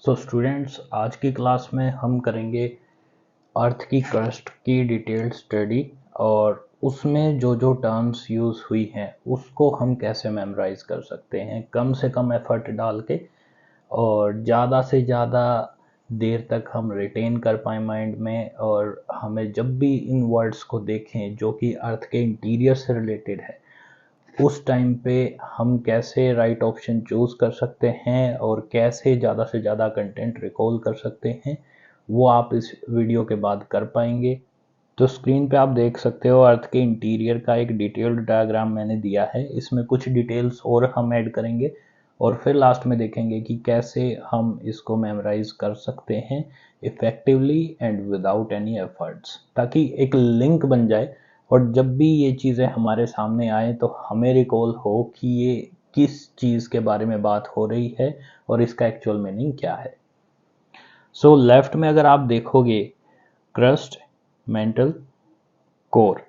So students, आज की class में हम करेंगे अर्थ की क्रस्ट की डिटेल्ड स्टडी और उसमें जो जो टर्म्स यूज़ हुई हैं उसको हम कैसे मेमोराइज कर सकते हैं कम से कम एफर्ट डाल के और ज़्यादा से ज़्यादा देर तक हम रिटेन कर पाए माइंड में। और हमें जब भी इन वर्ड्स को देखें जो कि अर्थ के इंटीरियर से रिलेटेड है, उस टाइम पे हम कैसे राइट ऑप्शन चूज़ कर सकते हैं और कैसे ज़्यादा से ज़्यादा कंटेंट रिकॉल कर सकते हैं, वो आप इस वीडियो के बाद कर पाएंगे। तो स्क्रीन पे आप देख सकते हो अर्थ के इंटीरियर का एक डिटेल्ड डायग्राम मैंने दिया है। इसमें कुछ डिटेल्स और हम ऐड करेंगे और फिर लास्ट में देखेंगे कि कैसे हम इसको मेमोराइज कर सकते हैं effectively and without any efforts, ताकि एक लिंक बन जाए और जब भी ये चीज़ें हमारे सामने आए तो हमें रिकॉल हो कि ये किस चीज़ के बारे में बात हो रही है और इसका एक्चुअल मीनिंग क्या है। सो लेफ्ट में अगर आप देखोगे, क्रस्ट, मेंटल, कोर,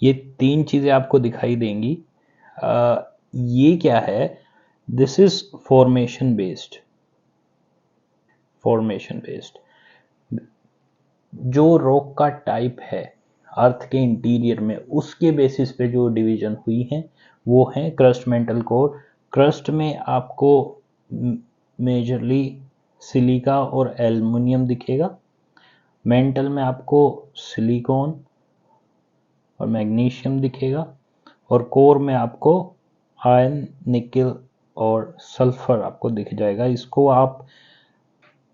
ये तीन चीज़ें आपको दिखाई देंगी। ये क्या है? This is formation based. Formation based जो रॉक का टाइप है अर्थ के इंटीरियर में, उसके बेसिस पे जो डिवीजन हुई है वो है क्रस्ट, मेंटल, कोर। क्रस्ट में आपको मेजरली सिलिका और एल्युमिनियम दिखेगा। मेंटल में आपको सिलिकॉन और मैग्नीशियम दिखेगा और कोर में आपको आयरन, निकल और सल्फर आपको दिख जाएगा। इसको आप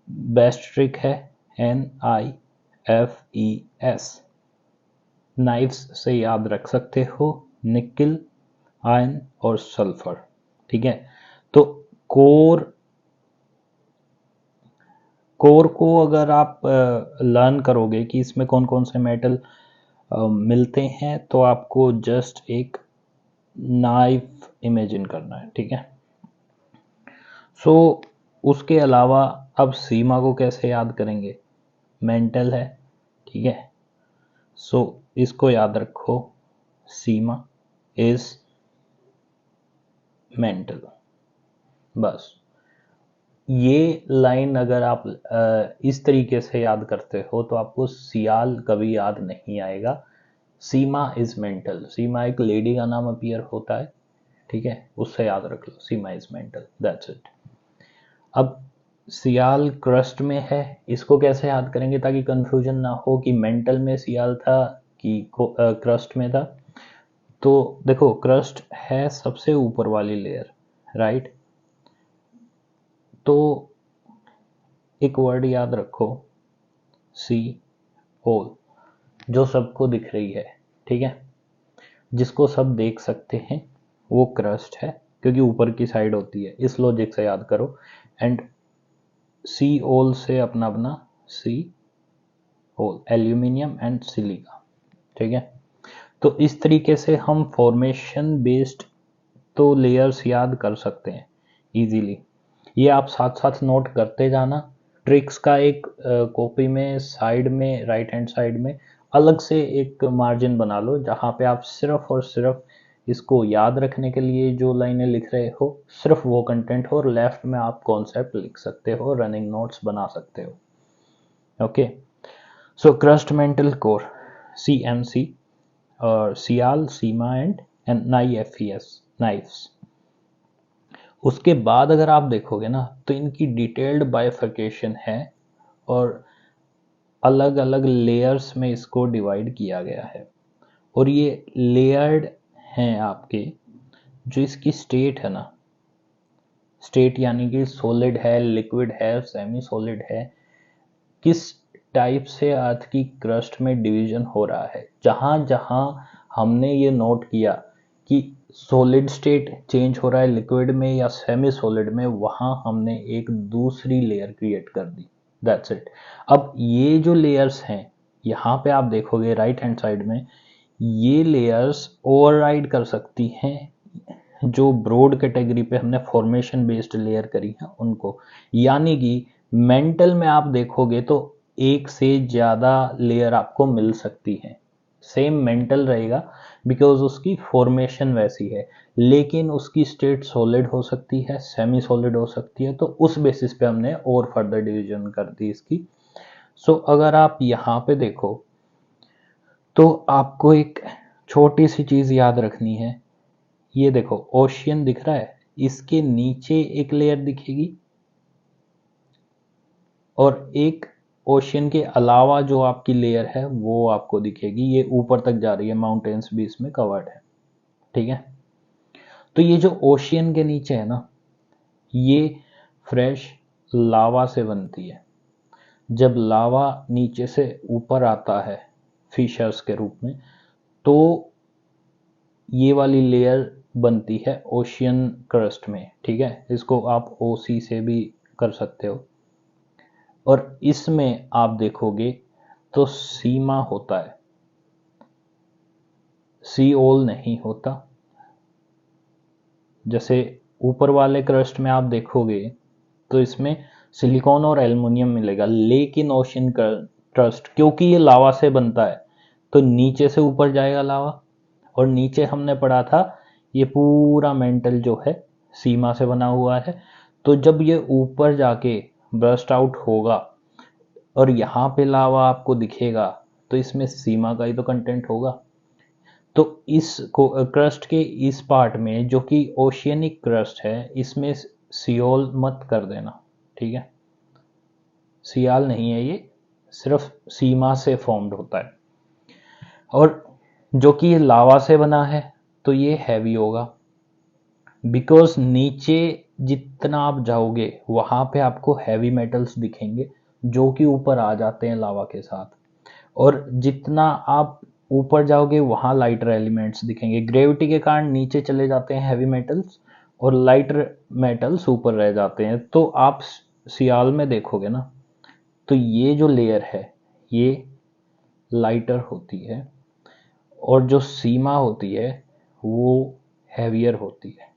बेस्ट ट्रिक है NIFES, नाइफ्स से याद रख सकते हो, निकल, आयरन और सल्फर। ठीक है, तो कोर को अगर आप लर्न करोगे कि इसमें कौन कौन से मेटल मिलते हैं, तो आपको जस्ट एक नाइफ इमेजिन करना है। ठीक है, सो उसके अलावा अब सीमा को कैसे याद करेंगे? मेंटल है, ठीक है, सो इसको याद रखो, सीमा इज मेंटल। बस ये लाइन अगर आप इस तरीके से याद करते हो तो आपको सियाल कभी याद नहीं आएगा। सीमा इज मेंटल, सीमा एक लेडी का नाम अपीयर होता है, ठीक है, उससे याद रख लो, सीमा इज मेंटल, दैट्स इट। अब सियाल क्रस्ट में है, इसको कैसे याद करेंगे ताकि कंफ्यूजन ना हो कि मेंटल में सियाल था कि क्रस्ट में था। तो देखो, क्रस्ट है सबसे ऊपर वाली लेयर, राइट। तो एक वर्ड याद रखो, सी होल, जो सबको दिख रही है, ठीक है, जिसको सब देख सकते हैं, वो क्रस्ट है क्योंकि ऊपर की साइड होती है। इस लॉजिक से याद करो। एंड सी ओल से अपना अपना सी होल, एल्यूमिनियम एंड सिलिका, ठीक है। तो इस तरीके से हम फॉर्मेशन बेस्ड तो लेयर्स याद कर सकते हैं इजीली। ये आप साथ साथ नोट करते जाना। ट्रिक्स का एक कॉपी में साइड में, राइट हैंड साइड में अलग से एक मार्जिन बना लो जहाँ पे आप सिर्फ और सिर्फ इसको याद रखने के लिए जो लाइनें लिख रहे हो सिर्फ वो कंटेंट हो, और लेफ्ट में आप कॉन्सेप्ट लिख सकते हो, रनिंग नोट्स बना सकते हो। ओके, सो क्रस्ट, मेंटल, कोर, CMC और सियाल, सीमा एंड NIFES, नाइफ्स। उसके बाद अगर आप देखोगे ना तो इनकी डिटेल्ड बाइफर्केशन है और अलग अलग लेयर्स में इसको डिवाइड किया गया है। और ये लेयर्ड हैं आपके, जो इसकी स्टेट है ना, स्टेट यानी कि सॉलिड है, लिक्विड है, सेमी सॉलिड है, किस टाइप से अर्थ की क्रस्ट में डिवीजन हो रहा है। जहां जहां हमने ये नोट किया कि सॉलिड स्टेट चेंज हो रहा है लिक्विड में या सेमी सॉलिड में, वहां हमने एक दूसरी लेयर क्रिएट कर दी, दैट्स इट। अब ये जो लेयर्स हैं, यहाँ पे आप देखोगे राइट हैंड साइड में, ये लेयर्स ओवरराइड कर सकती हैं जो ब्रॉड कैटेगरी पे हमने फॉर्मेशन बेस्ड लेयर करी है उनको। यानी कि मेंटल में आप देखोगे तो एक से ज़्यादा लेयर आपको मिल सकती हैं। सेम मेंटल रहेगा बिकॉज उसकी फॉर्मेशन वैसी है, लेकिन उसकी स्टेट सॉलिड हो सकती है, सेमी सॉलिड हो सकती है। तो उस बेसिस पे हमने और फर्दर डिवीजन कर दी इसकी। सो अगर आप यहाँ पे देखो तो आपको एक छोटी सी चीज याद रखनी है। ये देखो ओशियन दिख रहा है, इसके नीचे एक लेयर दिखेगी और एक ओशियन के अलावा जो आपकी लेयर है वो आपको दिखेगी। ये ऊपर तक जा रही है, माउंटेन्स भी इसमें कवर्ड है, ठीक है। तो ये जो ओशियन के नीचे है ना, ये फ्रेश लावा से बनती है। जब लावा नीचे से ऊपर आता है फिशर्स के रूप में, तो ये वाली लेयर बनती है ओशियन क्रस्ट में, ठीक है। इसको आप ओसी से भी कर सकते हो। और इसमें आप देखोगे तो सीमा होता है, सी ओल नहीं होता। जैसे ऊपर वाले क्रस्ट में आप देखोगे तो इसमें सिलिकॉन और एल्युमिनियम मिलेगा, लेकिन ओशियन क्रस्ट क्योंकि ये लावा से बनता है तो नीचे से ऊपर जाएगा लावा, और नीचे हमने पढ़ा था ये पूरा मेंटल जो है सीमा से बना हुआ है। तो जब ये ऊपर जाके ब्रस्ट आउट होगा और यहाँ पे लावा आपको दिखेगा तो इसमें सीमा का ही तो कंटेंट होगा। तो इस क्रस्ट के इस पार्ट में जो कि ओशियनिक क्रस्ट है, इसमें सियोल मत कर देना, ठीक है। सियाल नहीं है ये, सिर्फ सीमा से फॉर्म्ड होता है। और जो कि ये लावा से बना है तो ये हैवी होगा, बिकॉज नीचे जितना आप जाओगे वहां पे आपको हैवी मेटल्स दिखेंगे जो कि ऊपर आ जाते हैं लावा के साथ, और जितना आप ऊपर जाओगे वहां लाइटर एलिमेंट्स दिखेंगे। ग्रेविटी के कारण नीचे चले जाते हैं हैवी मेटल्स और लाइटर मेटल्स ऊपर रह जाते हैं। तो आप सियाल में देखोगे ना, तो ये जो लेयर है ये लाइटर होती है और जो सीमा होती है वो हैवियर होती है।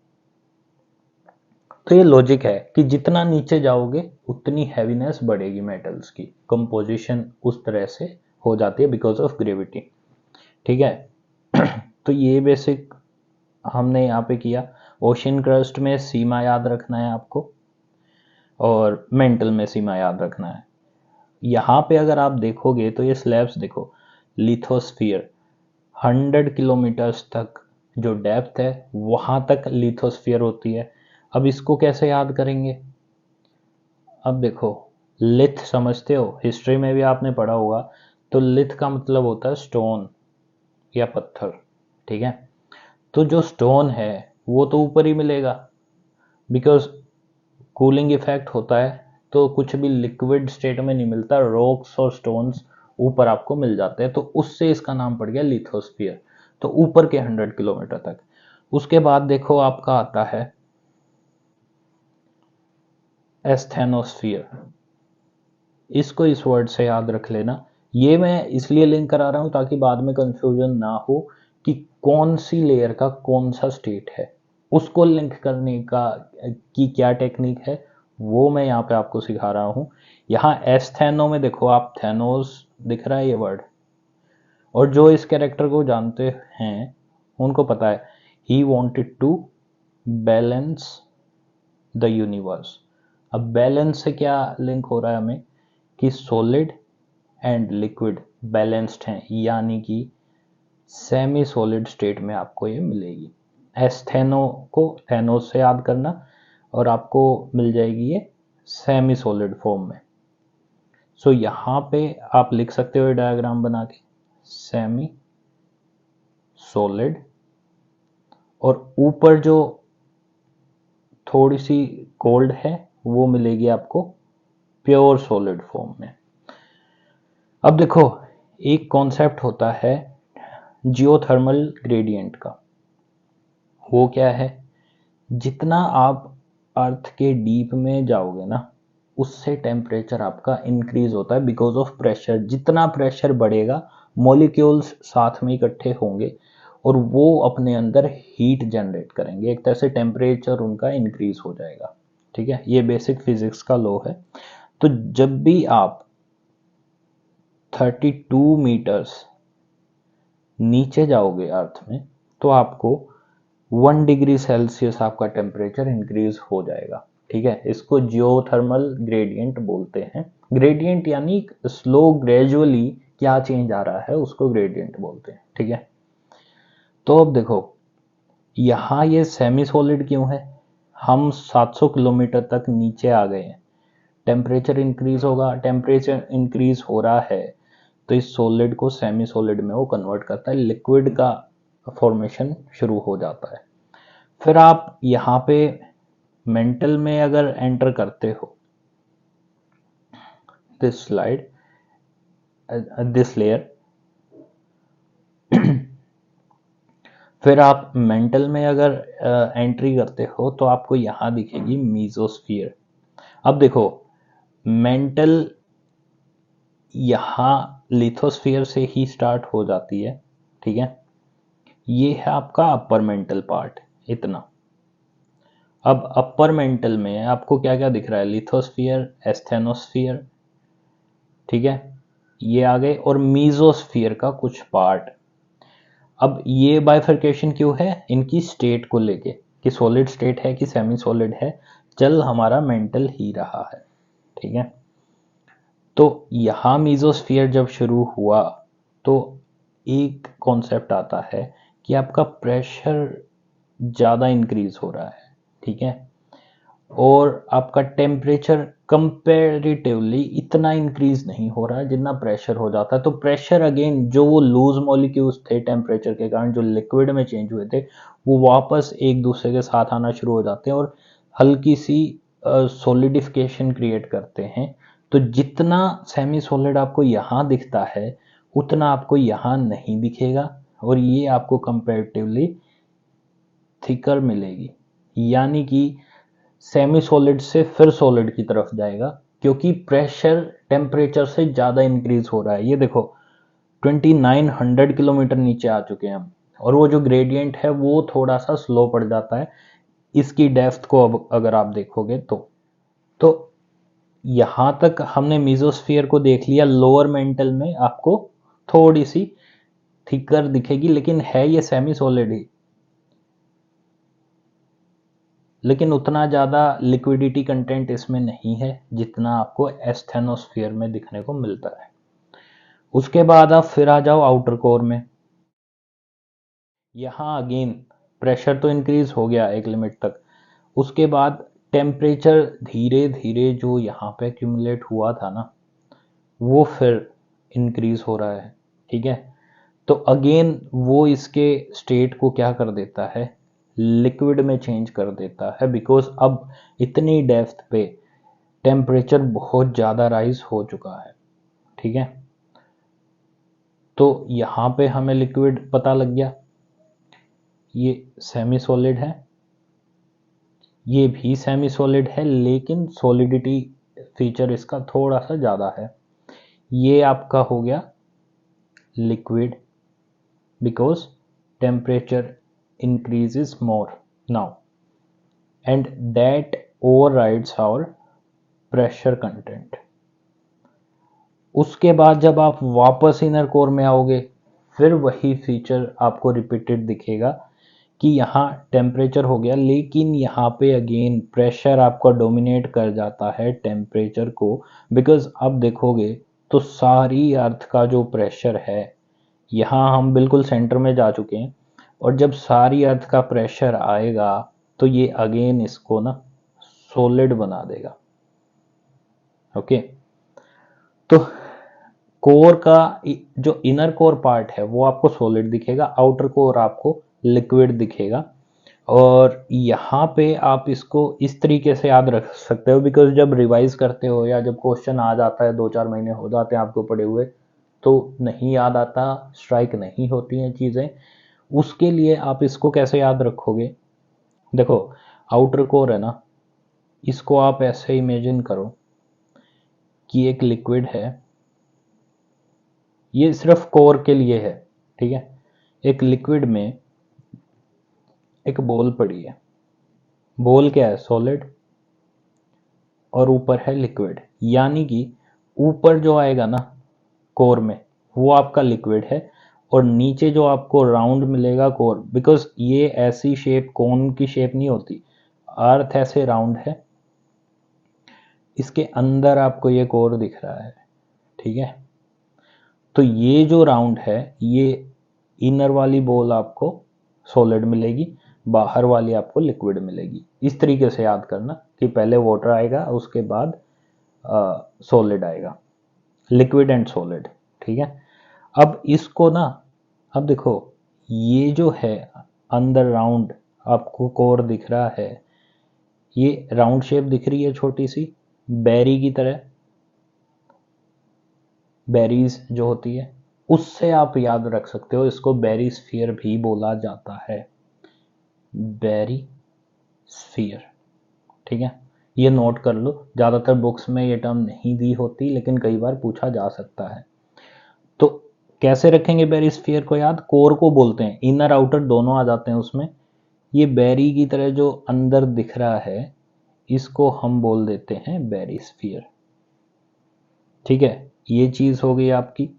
तो ये लॉजिक है कि जितना नीचे जाओगे उतनी हैवीनेस बढ़ेगी, मेटल्स की कंपोजिशन उस तरह से हो जाती है बिकॉज ऑफ ग्रेविटी, ठीक है। तो ये बेसिक हमने यहाँ पे किया। ओशियन क्रस्ट में सीमा याद रखना है आपको और मेंटल में सीमा याद रखना है। यहाँ पे अगर आप देखोगे तो ये स्लैब्स देखो, लिथोस्फीयर 100 किलोमीटर्स तक जो डेप्थ है वहां तक लिथोस्फीयर होती है। अब इसको कैसे याद करेंगे? अब देखो, लिथ समझते हो, हिस्ट्री में भी आपने पढ़ा होगा। तो लिथ का मतलब होता है स्टोन या पत्थर, ठीक है। तो जो स्टोन है वो तो ऊपर ही मिलेगा बिकॉज कूलिंग इफेक्ट होता है, तो कुछ भी लिक्विड स्टेट में नहीं मिलता, रॉक्स और स्टोन्स ऊपर आपको मिल जाते हैं। तो उससे इसका नाम पड़ गया लिथोस्फीयर। तो ऊपर के 100 किलोमीटर तक। उसके बाद देखो आपका आता है एस्थेनोस्फीयर। इसको इस वर्ड से याद रख लेना। ये मैं इसलिए लिंक करा रहा हूं ताकि बाद में कंफ्यूजन ना हो कि कौन सी लेयर का कौन सा स्टेट है। उसको लिंक करने का की क्या टेक्निक है वो मैं यहाँ पे आपको सिखा रहा हूँ। यहाँ एस्थेनो में देखो आप, थैनोस दिख रहा है ये वर्ड, और जो इस कैरेक्टर को जानते हैं उनको पता है ही wanted to balance the universe. अब बैलेंस से क्या लिंक हो रहा है हमें कि सॉलिड एंड लिक्विड बैलेंस्ड हैं, यानी कि सेमी सॉलिड स्टेट में आपको ये मिलेगी। एस्थेनो को थैनोस से याद करना और आपको मिल जाएगी ये सेमी सॉलिड फॉर्म में। सो यहाँ पे आप लिख सकते हो डायग्राम बना के, सेमी सॉलिड, और ऊपर जो थोड़ी सी कोल्ड है वो मिलेगी आपको प्योर सॉलिड फॉर्म में। अब देखो, एक कॉन्सेप्ट होता है जियोथर्मल ग्रेडियंट का। वो क्या है? जितना आप अर्थ के डीप में जाओगे ना, उससे टेम्परेचर आपका इंक्रीज होता है बिकॉज ऑफ प्रेशर। जितना प्रेशर बढ़ेगा मॉलिक्यूल्स साथ में इकट्ठे होंगे और वो अपने अंदर हीट जनरेट करेंगे, एक तरह से टेम्परेचर उनका इंक्रीज हो जाएगा, ठीक है। ये बेसिक फिजिक्स का लॉ है। तो जब भी आप 32 मीटर्स नीचे जाओगे अर्थ में तो आपको 1 डिग्री सेल्सियस आपका टेम्परेचर इंक्रीज हो जाएगा। ठीक है, इसको जियोथर्मल ग्रेडियंट बोलते हैं। ग्रेडियंट यानी स्लो ग्रेजुअली क्या चेंज आ रहा है उसको ग्रेडियंट बोलते हैं। ठीक है, तो अब देखो यहाँ ये सेमी सॉलिड क्यों है, हम 700 किलोमीटर तक नीचे आ गए हैं, टेम्परेचर इंक्रीज होगा, टेम्परेचर इंक्रीज हो रहा है तो इस सॉलिड को सेमी सॉलिड में वो कन्वर्ट करता है, लिक्विड का फॉर्मेशन शुरू हो जाता है। फिर आप यहाँ पे मेंटल में अगर एंटर करते हो दिस स्लाइड दिस लेयर, फिर आप मेंटल में अगर एंट्री करते हो तो आपको यहाँ दिखेगी मीजोस्फीयर। अब देखो मेंटल यहाँ लिथोस्फीयर से ही स्टार्ट हो जाती है। ठीक है, ये है आपका अपर मेंटल पार्ट इतना। अब अपर मेंटल में आपको क्या क्या दिख रहा है, लिथोस्फीयर, एस्थेनोस्फीयर, ठीक है, ये आ गए, और मीजोस्फीयर का कुछ पार्ट। अब ये बाइफर्केशन क्यों है, इनकी स्टेट को लेके कि सॉलिड स्टेट है कि सेमी सॉलिड है, चल हमारा मेंटल ही रहा है। ठीक है, तो यहाँ मीजोस्फीयर जब शुरू हुआ तो एक कॉन्सेप्ट आता है कि आपका प्रेशर ज़्यादा इंक्रीज हो रहा है। ठीक है, और आपका टेम्परेचर कंपेरेटिवली इतना इंक्रीज नहीं हो रहा है जितना प्रेशर हो जाता है। तो प्रेशर अगेन जो वो लूज मॉलिक्यूल्स थे टेम्परेचर के कारण जो लिक्विड में चेंज हुए थे वो वापस एक दूसरे के साथ आना शुरू हो जाते हैं और हल्की सी सॉलिडिफिकेशन क्रिएट करते हैं। तो जितना सेमी सॉलिड आपको यहाँ दिखता है उतना आपको यहाँ नहीं दिखेगा और ये आपको कंपेरेटिवली थिकर मिलेगी, यानी कि सेमी सॉलिड से फिर सॉलिड की तरफ जाएगा क्योंकि प्रेशर टेम्परेचर से ज़्यादा इंक्रीज हो रहा है। ये देखो 2900 किलोमीटर नीचे आ चुके हैं हम, और वो जो ग्रेडियंट है वो थोड़ा सा स्लो पड़ जाता है इसकी डेप्थ को अब अगर आप देखोगे तो यहाँ तक हमने मीजोस्फीयर को देख लिया। लोअर मेंटल में आपको थोड़ी सी थिकर दिखेगी लेकिन है ये सेमी सॉलिड ही, लेकिन उतना ज़्यादा लिक्विडिटी कंटेंट इसमें नहीं है जितना आपको एस्थेनोस्फीयर में दिखने को मिलता है। उसके बाद आप फिर आ जाओ आउटर कोर में। यहाँ अगेन प्रेशर तो इंक्रीज हो गया एक लिमिट तक, उसके बाद टेम्परेचर धीरे धीरे जो यहाँ पे एक्यूमुलेट हुआ था ना वो फिर इंक्रीज हो रहा है। ठीक है, तो अगेन वो इसके स्टेट को क्या कर देता है, लिक्विड में चेंज कर देता है, बिकॉज अब इतनी डेप्थ पे टेम्परेचर बहुत ज़्यादा राइज हो चुका है। ठीक है, तो यहाँ पे हमें लिक्विड पता लग गया, ये सेमी सॉलिड है, ये भी सेमी सॉलिड है लेकिन सॉलिडिटी फीचर इसका थोड़ा सा ज़्यादा है। ये आपका हो गया liquid because temperature increases more now and that overrides our pressure content। उसके बाद जब आप वापस इनर कोर में आओगे फिर वही फीचर आपको रिपीटेड दिखेगा कि यहाँ टेम्परेचर हो गया लेकिन यहाँ पे अगेन प्रेशर आपका डोमिनेट कर जाता है टेम्परेचर को, बिकॉज अब देखोगे तो सारी अर्थ का जो प्रेशर है, यहाँ हम बिल्कुल सेंटर में जा चुके हैं, और जब सारी अर्थ का प्रेशर आएगा तो ये अगेन इसको ना सॉलिड बना देगा। ओके, तो कोर का जो इनर कोर पार्ट है वो आपको सॉलिड दिखेगा, आउटर कोर आपको लिक्विड दिखेगा। और यहाँ पे आप इसको इस तरीके से याद रख सकते हो बिकॉज जब रिवाइज करते हो या जब क्वेश्चन आ जाता है 2-4 महीने हो जाते हैं आपको पढ़े हुए तो नहीं याद आता, स्ट्राइक नहीं होती हैं चीज़ें, उसके लिए आप इसको कैसे याद रखोगे। देखो आउटर कोर है ना, इसको आप ऐसे इमेजिन करो कि एक लिक्विड है, ये सिर्फ कोर के लिए है। ठीक है, एक लिक्विड में एक बॉल पड़ी है, बॉल क्या है, सॉलिड, और ऊपर है लिक्विड, यानी कि ऊपर जो आएगा ना कोर में वो आपका लिक्विड है और नीचे जो आपको राउंड मिलेगा कोर, बिकॉज ये ऐसी शेप कोन की शेप नहीं होती, अर्थ ऐसे राउंड है, इसके अंदर आपको ये कोर दिख रहा है, ठीक है। तो ये जो राउंड है, ये इनर वाली बॉल आपको सॉलिड मिलेगी, बाहर वाली आपको लिक्विड मिलेगी। इस तरीके से याद करना कि पहले वाटर आएगा, उसके बाद सॉलिड आएगा, लिक्विड एंड सॉलिड, ठीक है। अब इसको ना, अब देखो ये जो है अंदर राउंड आपको कोर दिख रहा है, ये राउंड शेप दिख रही है छोटी सी बेरी की तरह, बेरीज जो होती है, उससे आप याद रख सकते हो, इसको बेरी स्फीयर भी बोला जाता है, बेरी स्फीयर, ठीक है। ये नोट कर लो, ज़्यादातर बुक्स में ये टर्म नहीं दी होती, लेकिन कई बार पूछा जा सकता है। तो कैसे रखेंगे बेरी स्फीयर को याद? कोर को बोलते हैं, इनर आउटर दोनों आ जाते हैं उसमें। ये बेरी की तरह जो अंदर दिख रहा है, इसको हम बोल देते हैं बेरी स्फीयर, ठीक है। ये चीज़ हो गई आपकी।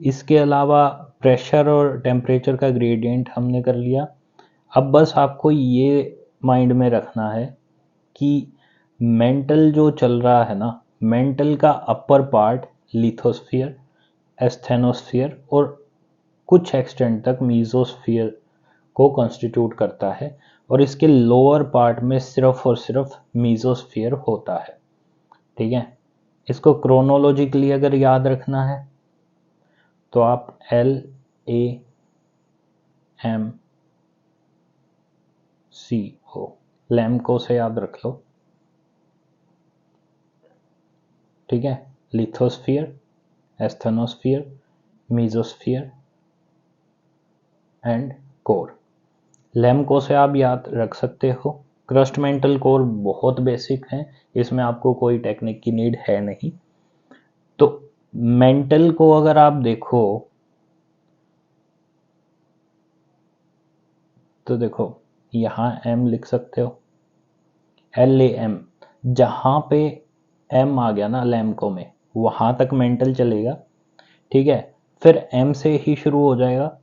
इसके अलावा प्रेशर और टेम्परेचर का ग्रेडियंट हमने कर लिया। अब बस आपको ये माइंड में रखना है कि मेंटल जो चल रहा है ना, मेंटल का अपर पार्ट लिथोस्फीयर, एस्थेनोस्फीयर और कुछ एक्सटेंट तक मीजोस्फीयर को कॉन्स्टिट्यूट करता है, और इसके लोअर पार्ट में सिर्फ और सिर्फ मीजोस्फीयर होता है, ठीक है। इसको क्रोनोलॉजिकली अगर याद रखना है तो आप LAMCO लैम्को से याद रख लो, ठीक है। Lithosphere, asthenosphere, mesosphere and core. लैम्को से आप याद रख सकते हो। क्रस्ट मेंटल कोर बहुत बेसिक हैं, इसमें आपको कोई टेक्निक की नीड है नहीं। तो मेंटल को अगर आप देखो तो देखो यहाँ M लिख सकते हो, LAM, जहाँ पे M आ गया ना लैम्को में, वहाँ तक मेंटल चलेगा, ठीक है। फिर M से ही शुरू हो जाएगा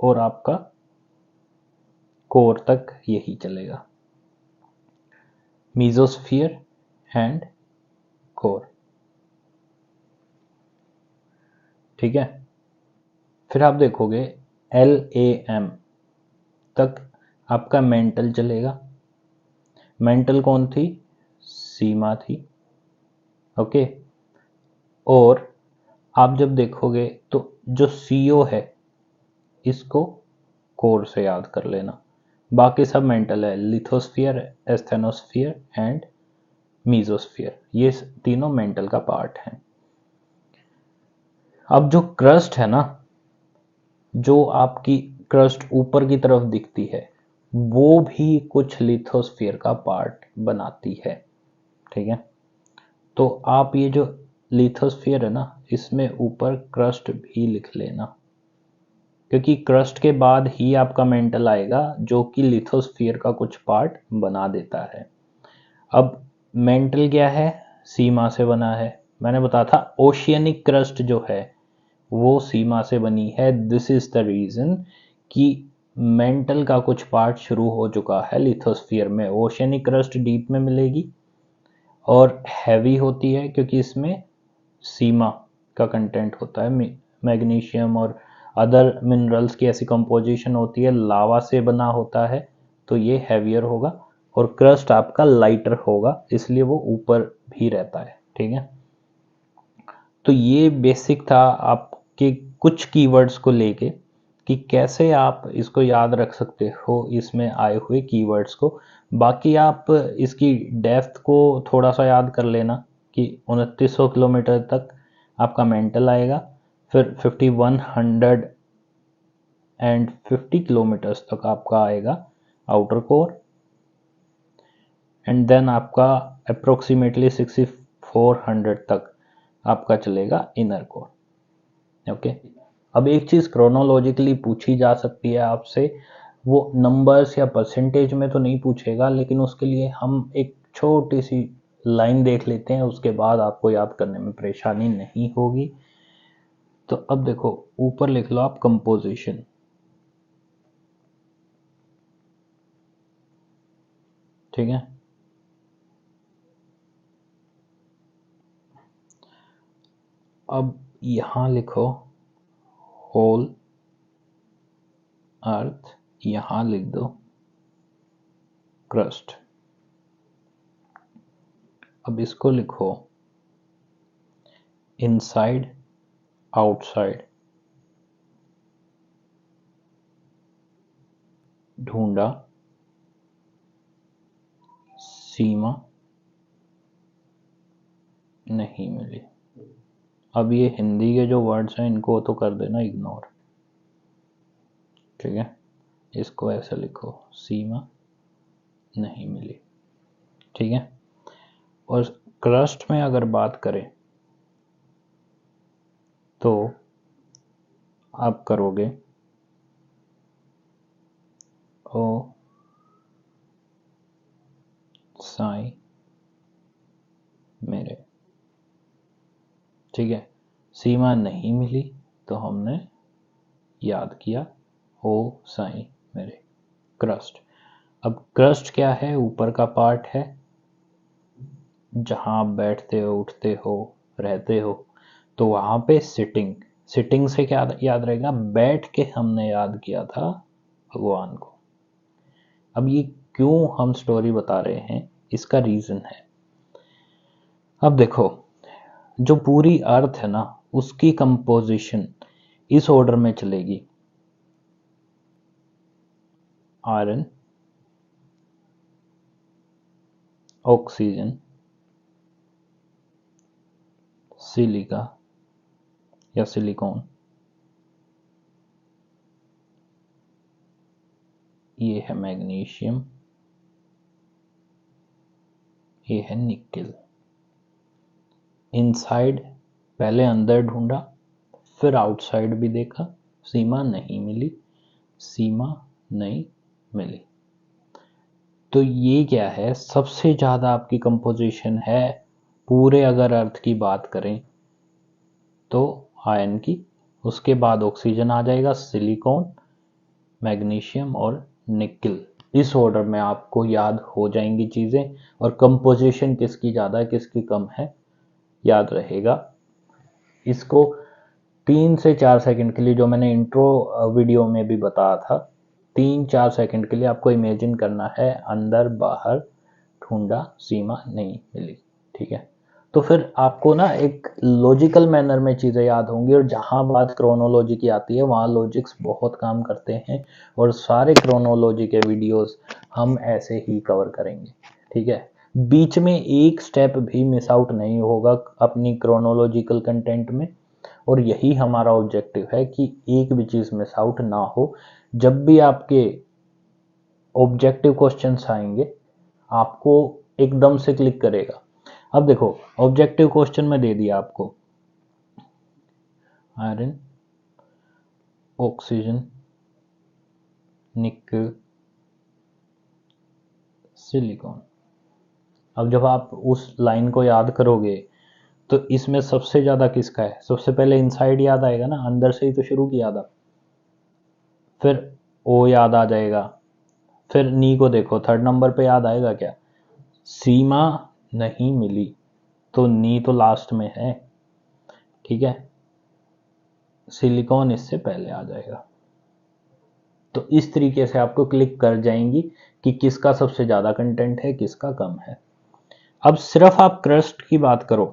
और आपका कोर तक यही चलेगा, मीजोस्फीयर एंड कोर, ठीक है। फिर आप देखोगे LAM तक आपका मेंटल चलेगा। मेंटल कौन थी? सीमा थी, ओके। और आप जब देखोगे तो जो CO है, इसको कोर से याद कर लेना, बाकी सब मेंटल है, लिथोस्फीयर, एस्थेनोस्फीयर एंड मीजोस्फीयर, ये तीनों मेंटल का पार्ट है। अब जो क्रस्ट है ना, जो आपकी क्रस्ट ऊपर की तरफ दिखती है, वो भी कुछ लिथोस्फीयर का पार्ट बनाती है, ठीक है। तो आप ये जो लिथोस्फीयर है ना, इसमें ऊपर क्रस्ट भी लिख लेना, क्योंकि क्रस्ट के बाद ही आपका मेंटल आएगा, जो कि लिथोस्फीयर का कुछ पार्ट बना देता है। अब मेंटल क्या है? सीमा से बना है, मैंने बताया था ओशियनिक क्रस्ट जो है वो सीमा से बनी है। दिस इज द रीजन कि मेंटल का कुछ पार्ट शुरू हो चुका है लिथोस्फीयर में। ओशियनिक क्रस्ट डीप में मिलेगी और हैवी होती है, क्योंकि इसमें सीमा का कंटेंट होता है, मैग्नीशियम और अदर मिनरल्स की ऐसी कंपोजिशन होती है, लावा से बना होता है, तो ये हैवियर होगा। और क्रस्ट आपका लाइटर होगा, इसलिए वो ऊपर भी रहता है, ठीक है। तो ये बेसिक था आपके कुछ कीवर्ड्स को लेके कि कैसे आप इसको याद रख सकते हो, इसमें आए हुए कीवर्ड्स को। बाकी आप इसकी डेप्थ को थोड़ा सा याद कर लेना कि 2900 किलोमीटर तक आपका मेंटल आएगा, फिर 5150 किलोमीटर्स तक आपका आएगा आउटर कोर, एंड देन आपका अप्रोक्सीमेटली 6400 तक आपका चलेगा इनर कोर, ओके। अब एक चीज़ क्रोनोलॉजिकली पूछी जा सकती है आपसे, वो नंबर्स या परसेंटेज में तो नहीं पूछेगा, लेकिन उसके लिए हम एक छोटी सी लाइन देख लेते हैं, उसके बाद आपको याद करने में परेशानी नहीं होगी। तो अब देखो ऊपर लिख लो आप कंपोजिशन, ठीक है। अब यहां लिखो होल अर्थ, यहां लिख दो क्रस्ट। अब इसको लिखो इनसाइड आउटसाइड, ढूंढा सीमा नहीं मिली। अब ये हिंदी के जो वर्ड्स हैं इनको तो कर देना इग्नोर, ठीक है। इसको ऐसे लिखो सीमा नहीं मिली, ठीक है। और क्रस्ट में अगर बात करें तो आप करोगे ओ साईं मेरे, ठीक है। सीमा नहीं मिली तो हमने याद किया ओ साईं मेरे, क्रस्ट। अब क्रस्ट क्या है? ऊपर का पार्ट है जहां आप बैठते हो, उठते हो, रहते हो। तो वहां पे सिटिंग, सिटिंग से क्या याद रहेगा? बैठ के हमने याद किया था भगवान को। अब ये क्यों हम स्टोरी बता रहे हैं, इसका रीजन है। अब देखो जो पूरी अर्थ है ना, उसकी कंपोजिशन इस ऑर्डर में चलेगी: आयरन, ऑक्सीजन, सिलिका या सिलिकॉन, ये है मैग्नीशियम, ये है निकेल। इनसाइड पहले अंदर ढूंढा, फिर आउटसाइड भी देखा, सीमा नहीं मिली, सीमा नहीं मिली। तो ये क्या है? सबसे ज्यादा आपकी कंपोजिशन है पूरे अगर अर्थ की बात करें तो आयन की, उसके बाद ऑक्सीजन आ जाएगा, सिलिकॉन, मैग्नीशियम और निकेल। इस ऑर्डर में आपको याद हो जाएंगी चीजें, और कंपोजिशन किसकी ज्यादा है किसकी कम है याद रहेगा। इसको 3 से 4 सेकंड के लिए, जो मैंने इंट्रो वीडियो में भी बताया था, 3-4 सेकंड के लिए आपको इमेजिन करना है अंदर बाहर ढूंढा सीमा नहीं मिली, ठीक है। तो फिर आपको ना एक लॉजिकल मैनर में चीज़ें याद होंगी, और जहाँ बात क्रोनोलॉजी की आती है वहाँ लॉजिक्स बहुत काम करते हैं, और सारे क्रोनोलॉजी के वीडियोस हम ऐसे ही कवर करेंगे, ठीक है। बीच में एक स्टेप भी मिस आउट नहीं होगा अपनी क्रोनोलॉजिकल कंटेंट में, और यही हमारा ऑब्जेक्टिव है कि एक भी चीज़ मिस आउट ना हो। जब भी आपके ऑब्जेक्टिव क्वेश्चंस आएंगे आपको एकदम से क्लिक करेगा। अब देखो ऑब्जेक्टिव क्वेश्चन में दे दिया आपको आयरन, ऑक्सीजन, निकेल, सिलिकॉन। अब जब आप उस लाइन को याद करोगे तो इसमें सबसे ज्यादा किसका है? सबसे पहले इनसाइड याद आएगा ना, अंदर से ही तो शुरू किया था। फिर ओ याद आ जाएगा, फिर नी को देखो थर्ड नंबर पे याद आएगा क्या? सीमा नहीं मिली, तो नी तो लास्ट में है, ठीक है। सिलिकॉन इससे पहले आ जाएगा। तो इस तरीके से आपको क्लिक कर जाएंगी कि किसका सबसे ज्यादा कंटेंट है किसका कम है। अब सिर्फ आप क्रस्ट की बात करो,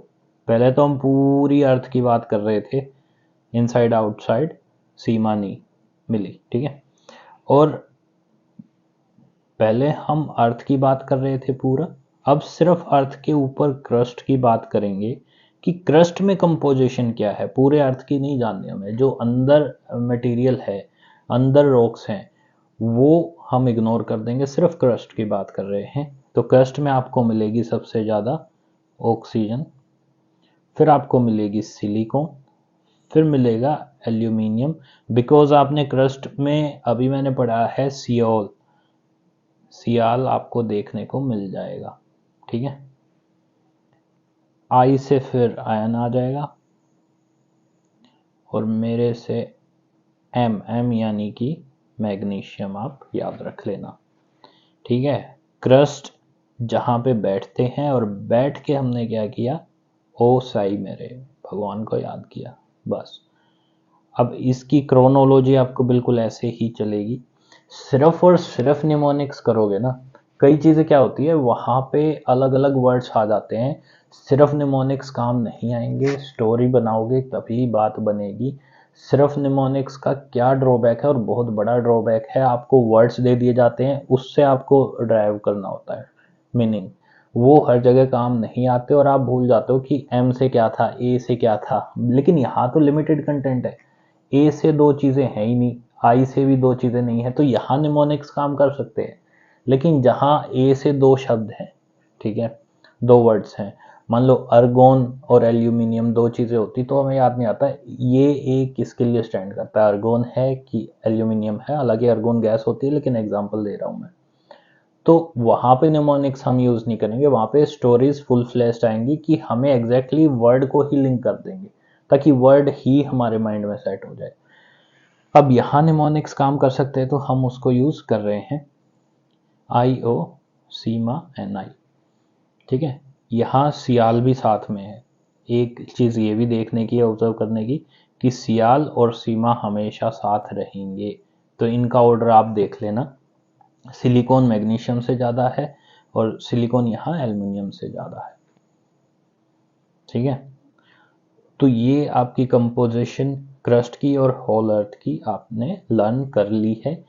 पहले तो हम पूरी अर्थ की बात कर रहे थे, इनसाइड आउटसाइड, सीमा नहीं मिली, ठीक है। और पहले हम अर्थ की बात कर रहे थे पूरा, अब सिर्फ अर्थ के ऊपर क्रस्ट की बात करेंगे कि क्रस्ट में कंपोजिशन क्या है। पूरे अर्थ की नहीं जाननी हमें, जो अंदर मटेरियल है, अंदर रॉक्स हैं, वो हम इग्नोर कर देंगे, सिर्फ क्रस्ट की बात कर रहे हैं। तो क्रस्ट में आपको मिलेगी सबसे ज़्यादा ऑक्सीजन, फिर आपको मिलेगी सिलिकॉन, फिर मिलेगा एल्यूमिनियम, बिकॉज आपने क्रस्ट में अभी मैंने पढ़ा है सियोल, सियाल आपको देखने को मिल जाएगा, ठीक है। आई से फिर आयन आ जाएगा, और मेरे से एम यानी कि मैग्नीशियम आप याद रख लेना, ठीक है। क्रस्ट जहाँ पे बैठते हैं और बैठ के हमने क्या किया, ओ साई मेरे, भगवान को याद किया, बस। अब इसकी क्रोनोलॉजी आपको बिल्कुल ऐसे ही चलेगी। सिर्फ और सिर्फ निमोनिक्स करोगे ना, कई चीज़ें क्या होती है वहाँ पे अलग अलग वर्ड्स आ जाते हैं, सिर्फ निमोनिक्स काम नहीं आएंगे। स्टोरी बनाओगे तभी बात बनेगी। सिर्फ निमोनिक्स का क्या ड्रॉबैक है, और बहुत बड़ा ड्रॉबैक है, आपको वर्ड्स दे दिए जाते हैं, उससे आपको ड्राइव करना होता है मीनिंग। वो हर जगह काम नहीं आते और आप भूल जाते हो कि एम से क्या था, ए से क्या था। लेकिन यहाँ तो लिमिटेड कंटेंट है, ए से दो चीज़ें हैं ही नहीं, आई से भी दो चीज़ें नहीं है, तो यहाँ निमोनिक्स काम कर सकते हैं। लेकिन जहाँ ए से दो शब्द हैं, ठीक है, दो वर्ड्स हैं, मान लो अर्गोन और एल्यूमिनियम, दो चीज़ें होती तो हमें याद नहीं आता ये ए किसके लिए स्टैंड करता है, अर्गोन है कि एल्यूमिनियम है। हालांकि अर्गोन गैस होती है, लेकिन एग्जाम्पल दे रहा हूँ मैं। तो वहाँ पे निमोनिक्स हम यूज़ नहीं करेंगे, वहाँ पे स्टोरीज फुल फ्लैश्ड आएंगी कि हमें एग्जैक्टली वर्ड को ही लिंक कर देंगे, ताकि वर्ड ही हमारे माइंड में सेट हो जाए। अब यहाँ निमोनिक्स काम कर सकते हैं तो हम उसको यूज़ कर रहे हैं, आई ओ सीमा एन आई, ठीक है। यहाँ सियाल भी साथ में है। एक चीज़ ये भी देखने की, ऑब्जर्व करने की, कि सियाल और सीमा हमेशा साथ रहेंगे, तो इनका ऑर्डर आप देख लेना। सिलिकॉन मैग्नीशियम से ज़्यादा है और सिलिकॉन यहाँ एल्युमिनियम से ज़्यादा है, ठीक है। तो ये आपकी कंपोजिशन क्रस्ट की और होल अर्थ की आपने लर्न कर ली है।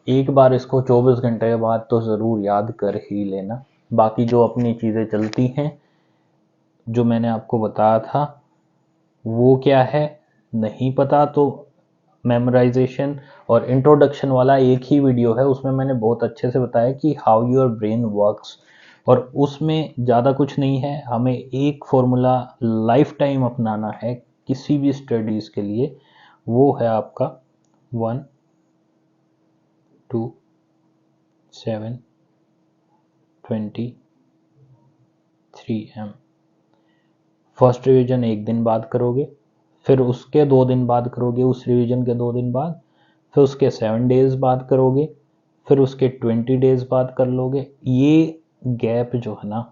एक बार इसको 24 घंटे के बाद तो ज़रूर याद कर ही लेना। बाकी जो अपनी चीज़ें चलती हैं, जो मैंने आपको बताया था, वो क्या है नहीं पता तो मेमोराइजेशन और इंट्रोडक्शन वाला एक ही वीडियो है, उसमें मैंने बहुत अच्छे से बताया कि हाउ योर ब्रेन वर्क्स, और उसमें ज़्यादा कुछ नहीं है। हमें एक फॉर्मूला लाइफ टाइम अपनाना है किसी भी स्टडीज़ के लिए, वो है आपका 1 2 7 20 3M। फर्स्ट रिवीजन एक दिन बाद करोगे, फिर उसके 2 दिन बाद करोगे, उस रिवीजन के 2 दिन बाद, फिर उसके 7 डेज बाद करोगे, फिर उसके 20 डेज बाद कर लोगे। ये गैप जो है ना,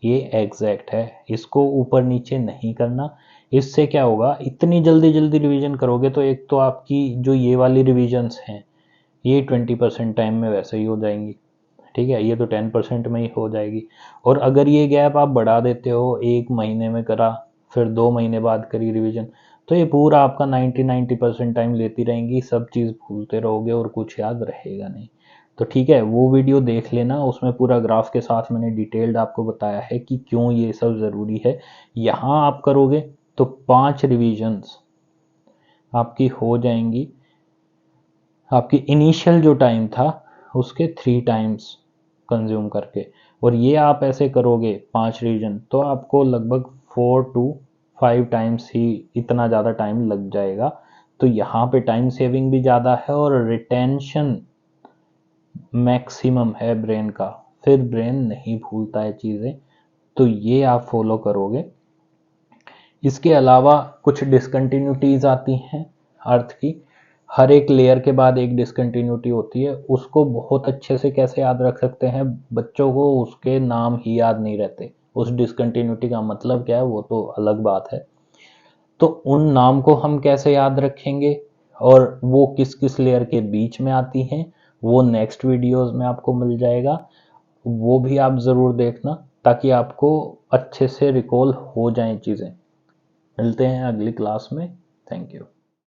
ये एग्जैक्ट है, इसको ऊपर नीचे नहीं करना। इससे क्या होगा, इतनी जल्दी जल्दी रिवीजन करोगे तो एक तो आपकी जो ये वाली रिवीजन्स हैं ये 20% टाइम में वैसे ही हो जाएंगी, ठीक है, ये तो 10% में ही हो जाएगी। और अगर ये गैप आप बढ़ा देते हो, 1 महीने में करा फिर 2 महीने बाद करी रिवीजन, तो ये पूरा आपका 90% टाइम लेती रहेंगी, सब चीज़ भूलते रहोगे और कुछ याद रहेगा नहीं। तो ठीक है, वो वीडियो देख लेना, उसमें पूरा ग्राफ के साथ मैंने डिटेल्ड आपको बताया है कि क्यों ये सब ज़रूरी है। यहाँ आप करोगे तो 5 रिविजन्स आपकी हो जाएंगी, आपकी इनिशियल जो टाइम था उसके 3 टाइम्स कंज्यूम करके। और ये आप ऐसे करोगे 5 रिवीजन तो आपको लगभग 4 to 5 टाइम्स ही इतना ज़्यादा टाइम लग जाएगा। तो यहाँ पे टाइम सेविंग भी ज़्यादा है और रिटेंशन मैक्सिमम है ब्रेन का, फिर ब्रेन नहीं भूलता है चीज़ें। तो ये आप फॉलो करोगे। इसके अलावा कुछ डिसकंटिन्यूटीज आती हैं अर्थ की, हर एक लेयर के बाद एक डिसकंटिन्यूटी होती है, उसको बहुत अच्छे से कैसे याद रख सकते हैं, बच्चों को उसके नाम ही याद नहीं रहते, उस डिसकंटिन्यूटी का मतलब क्या है वो तो अलग बात है। तो उन नाम को हम कैसे याद रखेंगे और वो किस किस लेयर के बीच में आती हैं, वो नेक्स्ट वीडियोस में आपको मिल जाएगा, वो भी आप ज़रूर देखना ताकि आपको अच्छे से रिकॉल हो जाएं चीज़ें। मिलते हैं अगली क्लास में। Thank you.